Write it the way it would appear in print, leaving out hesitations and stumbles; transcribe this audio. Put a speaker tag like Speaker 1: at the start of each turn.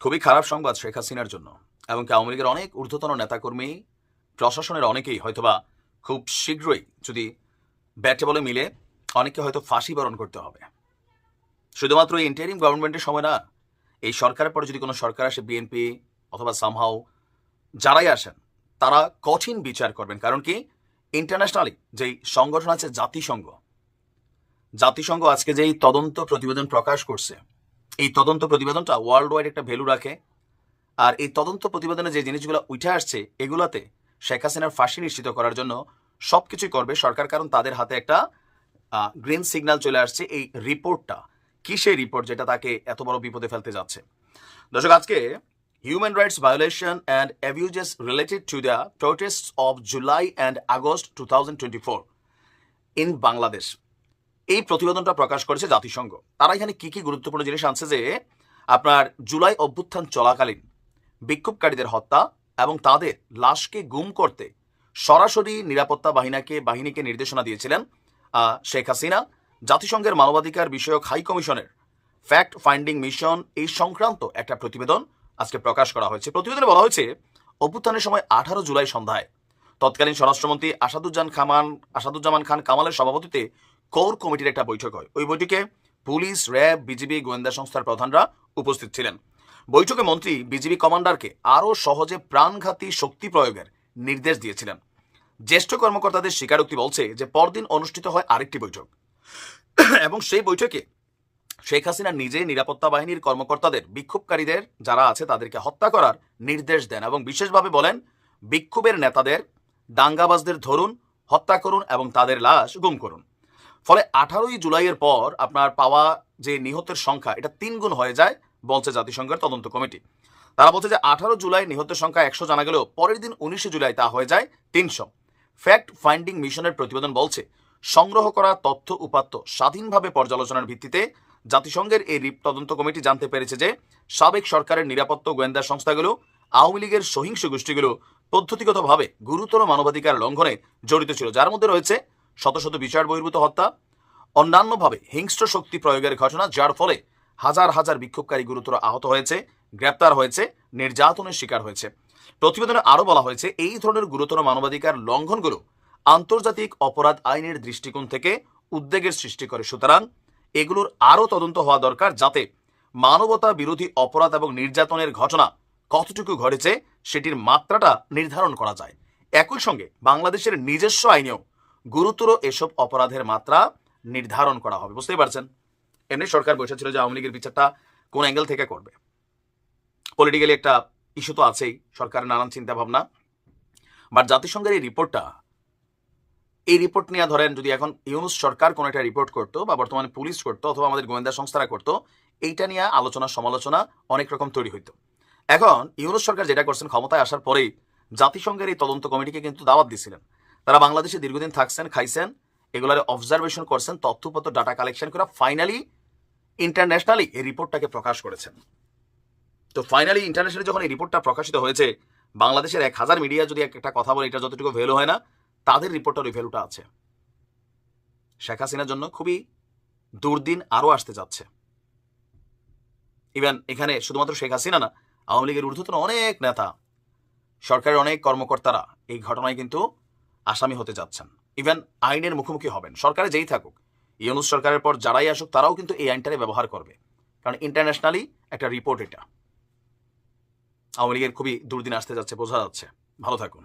Speaker 1: খুবই খারাপ সংবাদ শেখ হাসিনার জন্য এবং আওয়ামী লীগের অনেক ঊর্ধ্বতন নেতাকর্মী, প্রশাসনের অনেকেই হয়তোবা খুব শীঘ্রই যদি ব্যাটে বলে মিলে অনেককে হয়তো ফাঁসি বরণ করতে হবে। শুধুমাত্র এই ইন্টারিম গভর্নমেন্টের সময় না, এই সরকারের পরে যদি কোনো সরকার আসে, বিএনপি অথবা সামহাও যারাই আসেন, তারা কঠিন বিচার করবেন। কারণ কি, ইন্টারন্যাশনালি যেই সংগঠন আছে জাতিসংঘ আজকে যেই তদন্ত প্রতিবেদন প্রকাশ করছে, এই তদন্ত প্রতিবেদনটা ওয়ার্ল্ড ওয়াইড একটা ভ্যালু রাখে। আর এই তদন্ত প্রতিবেদনে যে জিনিসগুলো উঠে আসছে, এগুলাতে শেখ হাসিনার ফাঁসি নিশ্চিত করার জন্য সবকিছুই করবে সরকার, কারণ তাদের হাতে একটা গ্রিন সিগন্যাল চলে আসছে। এই রিপোর্টটা কি সেই রিপোর্ট যেটা তাকে এত বড় বিপদে ফেলতে যাচ্ছে? দর্শক, আজকে human rights violation and abuses related to the protest of July and August 2024 in Bangladesh, এই প্রতিবেদনটা প্রকাশ করেছে জাতিসংঘ। তারা এখানে কি কি গুরুত্বপূর্ণ জিনিস আনছে যে আপনার জুলাই অভ্যুত্থান চলাকালীন বিক্ষোভকারীদের হত্যা এবং তাদের লাশকে গুম করতে সরাসরি নিরাপত্তা বাহিনীকে নির্দেশনা দিয়েছিলেন শেখ হাসিনা। জাতিসংঘের মানবাধিকার বিষয়ক হাই কমিশনের ফ্যাক্ট ফাইন্ডিং মিশন এই সংক্রান্ত একটা প্রতিবেদন আজকে প্রকাশ করা হয়েছে। প্রতিবেদনে বলা হয়েছে, অভ্যুত্থানের সময় 18 জুলাই সন্ধ্যায় তৎকালীন স্বরাষ্ট্রমন্ত্রী আসাদুজ্জামান খান কামালের সভাপতিত্বে কোর কমিটির একটা বৈঠক হয়। ওই বৈঠকে পুলিশ, র্যাব, বিজিবি, গোয়েন্দা সংস্থার প্রধানরা উপস্থিত ছিলেন। বৈঠকে মন্ত্রী বিজিবি কমান্ডারকে আরও সহজে প্রাণঘাতী শক্তি প্রয়োগের নির্দেশ দিয়েছিলেন। জ্যেষ্ঠ কর্মকর্তাদের স্বীকারোক্তি বলছে যে পরদিন অনুষ্ঠিত হয় আরেকটি বৈঠক এবং সেই বৈঠকে শেখ হাসিনা নিজে নিরাপত্তা বাহিনীর কর্মকর্তাদের বিক্ষোভকারীদের যারা আছে তাদেরকে হত্যা করার নির্দেশ দেন এবং বিশেষভাবে বলেন, বিক্ষোভের নেতাদের, দাঙ্গাবাজদের ধরুন, হত্যা করুন এবং তাদের লাশ গুম করুন। ফলে 18 জুলাইয়ের পর আপনার পাওয়া যে নিহতের সংখ্যা, এটা 3 গুণ হয়ে যায় বলছে জাতিসংঘের তদন্ত কমিটি। তারা বলছে যে 18 জুলাই নিহতের সংখ্যা 100 জানা গেলেও পরের দিন 19 জুলাই তা হয়ে যায় 300। ফ্যাক্ট ফাইন্ডিং মিশনের প্রতিবেদন বলছে, সংগ্রহ করা তথ্য উপাত্ত স্বাধীনভাবে পর্যালোচনার ভিত্তিতে জাতিসংঘের এই তদন্ত কমিটি জানতে পেরেছে যে সাবেক সরকারের নিরাপত্তা গোয়েন্দা সংস্থাগুলো, আওয়ামী লীগের সহিংস গোষ্ঠীগুলো পদ্ধতিগতভাবে গুরুতর মানবাধিকার লঙ্ঘনে জড়িত ছিল, যার মধ্যে রয়েছে শত শত বিচার বহির্ভূত হত্যা, অন্যান্যভাবে হিংস্র শক্তি প্রয়োগের ঘটনা, যার ফলে হাজার হাজার বিক্ষোভকারী গুরুতর আহত হয়েছে, গ্রেপ্তার হয়েছে, নির্যাতনের শিকার হয়েছে। প্রতিবেদনে আরও বলা হয়েছে, এই ধরনের গুরুতর মানবাধিকার লঙ্ঘনগুলো আন্তর্জাতিক অপরাধ আইনের দৃষ্টিকোণ থেকে উদ্বেগের সৃষ্টি করে। সুতরাং এগুলোর আরও তদন্ত হওয়া দরকার, যাতে মানবতা বিরোধী অপরাধ এবং নির্যাতনের ঘটনা কতটুকু ঘটেছে সেটির মাত্রাটা নির্ধারণ করা যায়। একই সঙ্গে বাংলাদেশের নিজস্ব আইনেও গুরুতর এসব অপরাধের মাত্রা নির্ধারণ করা হবে। বুঝতেই পারছেন, এমনি সরকার বসেছিল যে আওয়ামী লীগের বিচারটা কোন অ্যাঙ্গেল থেকে করবে। পলিটিক্যালি একটা ইস্যু তো আছেই, সরকারের নানান চিন্তা ভাবনা। বাট জাতিসংঘের এই রিপোর্ট নিয়ে ধরেন যদি এখন ইউনূস সরকার কোনো একটা রিপোর্ট করতো বা বর্তমানে পুলিশ করতো অথবা আমাদের গোয়েন্দা সংস্থারা করতো, এইটা নিয়ে আলোচনা সমালোচনা অনেক রকম তৈরি হইতো। এখন ইউনূস সরকার যেটা করছেন, ক্ষমতায় আসার পরেই জাতিসংঘের এই তদন্ত কমিটিকে কিন্তু দাওয়াত দিছিলেন। তারা বাংলাদেশে দীর্ঘদিন থাকছেন, খাইছেন, এগুলার অবজারভেশন করছেন, তথ্যপত্র ডাটা কালেকশন করে ফাইনালি ইন্টারন্যাশনালি এই রিপোর্টটাকে প্রকাশ করেছেন। তো ফাইনালি ইন্টারন্যাশনালি যখন এই রিপোর্টটা প্রকাশিত হয়েছে, বাংলাদেশের 1000 মিডিয়া যদি একটা কথা বলে এটা যতটুকু ভ্যালু হয় না, তাদের রিপোর্টার ওই ভ্যালুটা আছে। শেখ হাসিনার জন্য খুবই দুর্দিন আরও আসতে যাচ্ছে। ইভেন এখানে শুধুমাত্র শেখ হাসিনা না, আওয়ামী লীগের ঊর্ধ্বতন অনেক নেতা, সরকারের অনেক কর্মকর্তারা এই ঘটনায় কিন্তু আসামি হতে যাচ্ছেন। ইভেন আইনের মুখোমুখি হবেন। সরকারে যেই থাকুক, ইউনূস সরকারের পর যারাই আসুক, তারাও কিন্তু এই আইনটারে ব্যবহার করবে, কারণ ইন্টারন্যাশনালি একটা রিপোর্ট এটা। আওয়ামী লীগের খুবই দুর্দিন আসতে যাচ্ছে, বোঝা যাচ্ছে। ভালো থাকুন।